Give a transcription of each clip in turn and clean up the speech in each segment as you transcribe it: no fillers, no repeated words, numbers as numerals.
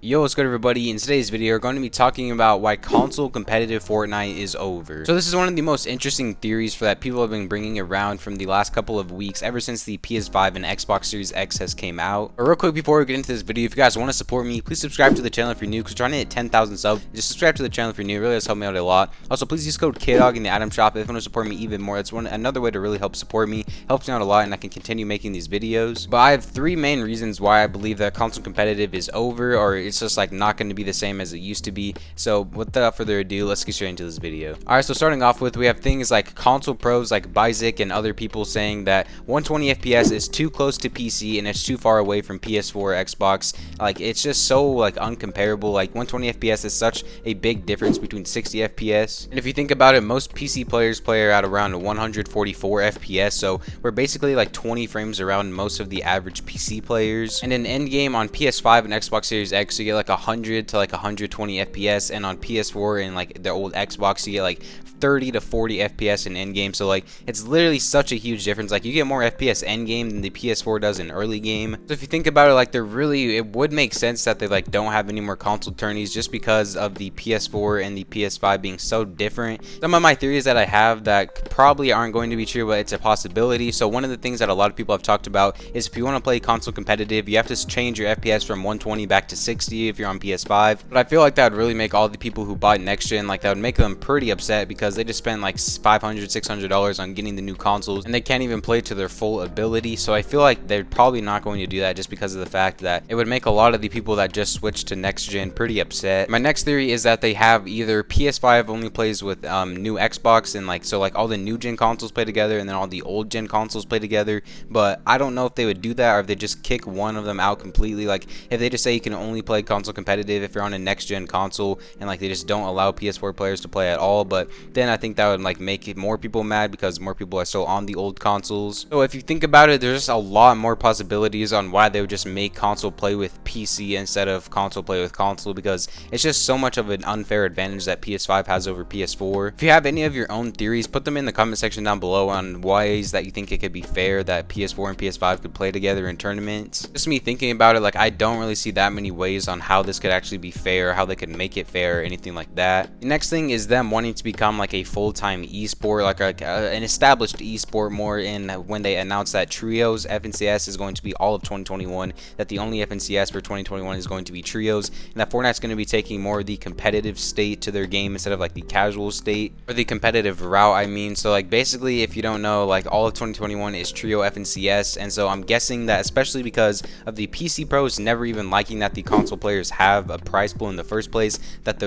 Yo, what's good everybody? In today's video, we're going to be talking about why console competitive Fortnite is over. So this is one of the most interesting theories that people have been bringing around from the last couple of weeks, ever since the PS5 and Xbox Series X has came out. But real quick before we get into this video, if you guys want to support me, please subscribe to the channel if you're new, because we're trying to hit 10,000 subs. Just subscribe to the channel if you're new, it really does help me out a lot. Also, please use code KDOG in the item shop if you want to support me even more. That's another way to really help support me, helps me out a lot, and I can continue making these videos. But I have three main reasons why I believe that console competitive is over, or it's just like not going to be the same as it used to be. So without further ado, let's get straight into this video. Alright, so starting off with, we have things like console pros like Bizik and other people saying that 120 FPS is too close to PC and it's too far away from PS4 or Xbox. Like, it's just so like uncomparable. Like 120 FPS is such a big difference between 60 FPS. And if you think about it, most PC players play at around 144 FPS, so we're basically like 20 frames around most of the average PC players. And in endgame on PS5 and Xbox Series X, you get like 100 to like 120 FPS, and on PS4 and like the old Xbox, you get like 30 to 40 FPS in endgame. So like, it's literally such a huge difference. Like, you get more FPS endgame than the PS4 does in early game. So if you think about it, like, it would make sense that they like don't have any more console tourneys, just because of the PS4 and the PS5 being so different. Some of my theories that I have that probably aren't going to be true, but it's a possibility. So one of the things that a lot of people have talked about is, if you want to play console competitive, you have to change your FPS from 120 back to 60 if you're on PS5. But I feel like that would really make all the people who bought next gen, like, that would make them pretty upset, because they just spent like $500-$600 on getting the new consoles and they can't even play to their full ability. So I feel like they're probably not going to do that, just because of the fact that it would make a lot of the people that just switched to next gen pretty upset. My next theory is that they have either PS5 only plays with new Xbox, and like, so like all the new gen consoles play together and then all the old gen consoles play together. But I don't know if they would do that, or if they just kick one of them out completely. Like, if they just say you can only play console competitive if you're on a next gen console, and like they just don't allow PS4 players to play at all. But then I think that would like make it more people mad, because more people are still on the old consoles. So if you think about it, there's just a lot more possibilities on why they would just make console play with PC instead of console play with console, because it's just so much of an unfair advantage that PS5 has over PS4. If you have any of your own theories, put them in the comment section down below on ways that you think it could be fair that PS4 and PS5 could play together in tournaments. Just me thinking about it, like, I don't really see that many ways on how this could actually be fair, how they could make it fair, or anything like that. The next thing is them wanting to become like a full-time esport, like an established esport more, in when they announced that Trios FNCS is going to be all of 2021, that the only FNCS for 2021 is going to be Trios, and that Fortnite's going to be taking more of the competitive state to their game instead of like the casual state, or the competitive route, I mean. So like, basically, if you don't know, like, all of 2021 is Trio FNCS, and so I'm guessing that, especially because of the PC pros never even liking that the console players have a prize pool in the first place, that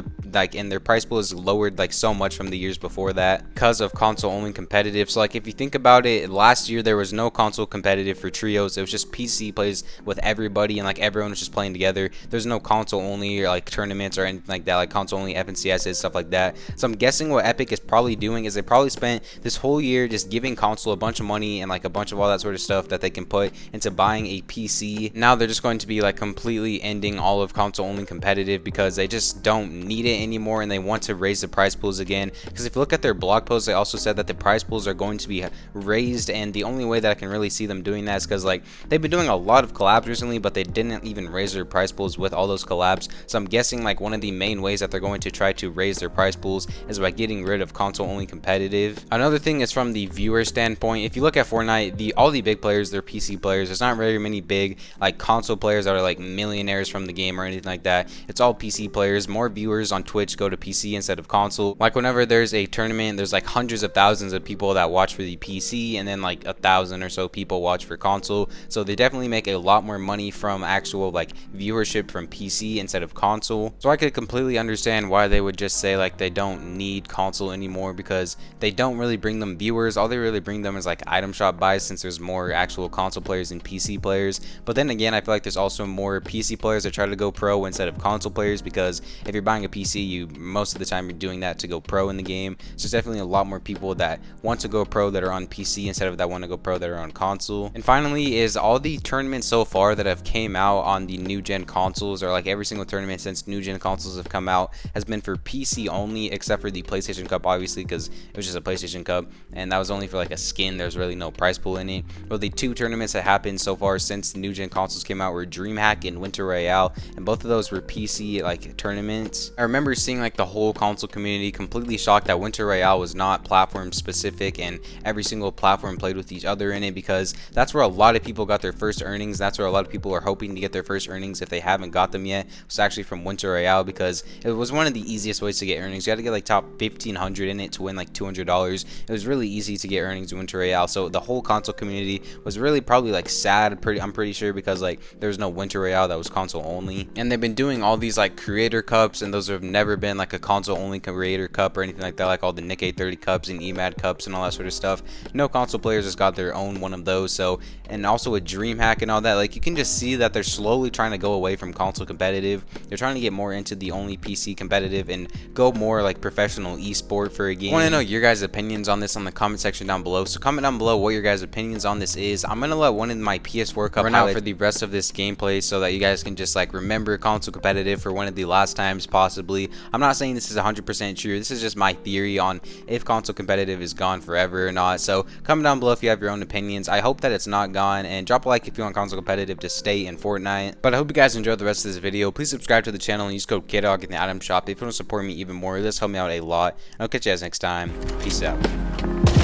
and their prize pool is lowered like so much from the years before that because of console only competitive. So like, if you think about it, last year there was no console competitive for Trios. It was just PC plays with everybody, and like everyone was just playing together. There's no console only or like tournaments or anything like that, like console only FNCSs, stuff like that. So I'm guessing what Epic is probably doing is they probably spent this whole year just giving console a bunch of money and like a bunch of all that sort of stuff that they can put into buying a PC. Now they're just going to be like completely ending all of console only competitive, because they just don't need it anymore, and they want to raise the prize pools again. Because if you look at their blog post, they also said that the prize pools are going to be raised, and the only way that I can really see them doing that is because like they've been doing a lot of collabs recently, but they didn't even raise their prize pools with all those collabs. So I'm guessing like one of the main ways that they're going to try to raise their prize pools is by getting rid of console only competitive. Another thing is from the viewer standpoint. If you look at Fortnite, all the big players, they're PC players. There's not very many big like console players that are like millionaires from the game or anything like that. It's all PC players. More viewers on Twitch go to PC instead of console. Like, whenever there's a tournament, there's like hundreds of thousands of people that watch for the PC, and then like 1,000 or so people watch for console. So they definitely make a lot more money from actual like viewership from PC instead of console. So I could completely understand why they would just say like they don't need console anymore, because they don't really bring them viewers. All they really bring them is like item shop buys, since there's more actual console players than PC players. But then again, I feel like there's also more PC players that try to go pro instead of console players, because if you're buying a PC, you most of the time you're doing that to go pro in the game. game. So there's definitely a lot more people that want to go pro that are on PC instead of that want to go pro that are on console. And finally is all the tournaments so far that have came out on the new gen consoles, or like every single tournament since new gen consoles have come out, has been for PC only, except for the PlayStation Cup, obviously, because it was just a PlayStation Cup, and that was only for like a skin. There's really no prize pool in it. But the two tournaments that happened so far since the new gen consoles came out were DreamHack and Winter Royale, and both of those were PC like tournaments. I remember seeing like the whole console community completely shocked that Winter Royale was not platform specific and every single platform played with each other in it, because that's where a lot of people got their first earnings. That's where a lot of people are hoping to get their first earnings if they haven't got them yet. It's actually from Winter Royale, because it was one of the easiest ways to get earnings. You had to get like top 1500 in it to win like $200. It was really easy to get earnings in Winter Royale. So the whole console community was really probably like sad, I'm pretty sure, because like there was no Winter Royale that was console only. And they've been doing all these like creator cups, and those have never been like a console only creator cup or anything like that, like all the Nikkei 30 cups and EMAD cups and all that sort of stuff. No console players has got their own one of those. So, and also with DreamHack and all that, like you can just see that they're slowly trying to go away from console competitive. They're trying to get more into the only PC competitive and go more like professional esport for a game. I want to know your guys' opinions on this on the comment section down below. So comment down below what your guys' opinions on this is. I'm gonna let one of my PS4 cup run out for the rest of this gameplay so that you guys can just like remember console competitive for one of the last times possibly. I'm not saying this is 100% true. This is just my theory on if console competitive is gone forever or not. So comment down below if you have your own opinions. I hope that it's not gone, and drop a like if you want console competitive to stay in Fortnite. But I hope you guys enjoyed the rest of this video. Please subscribe to the channel and use code KDOG in the item shop if you want to support me even more. This helped me out a lot. I'll catch you guys next time. Peace out.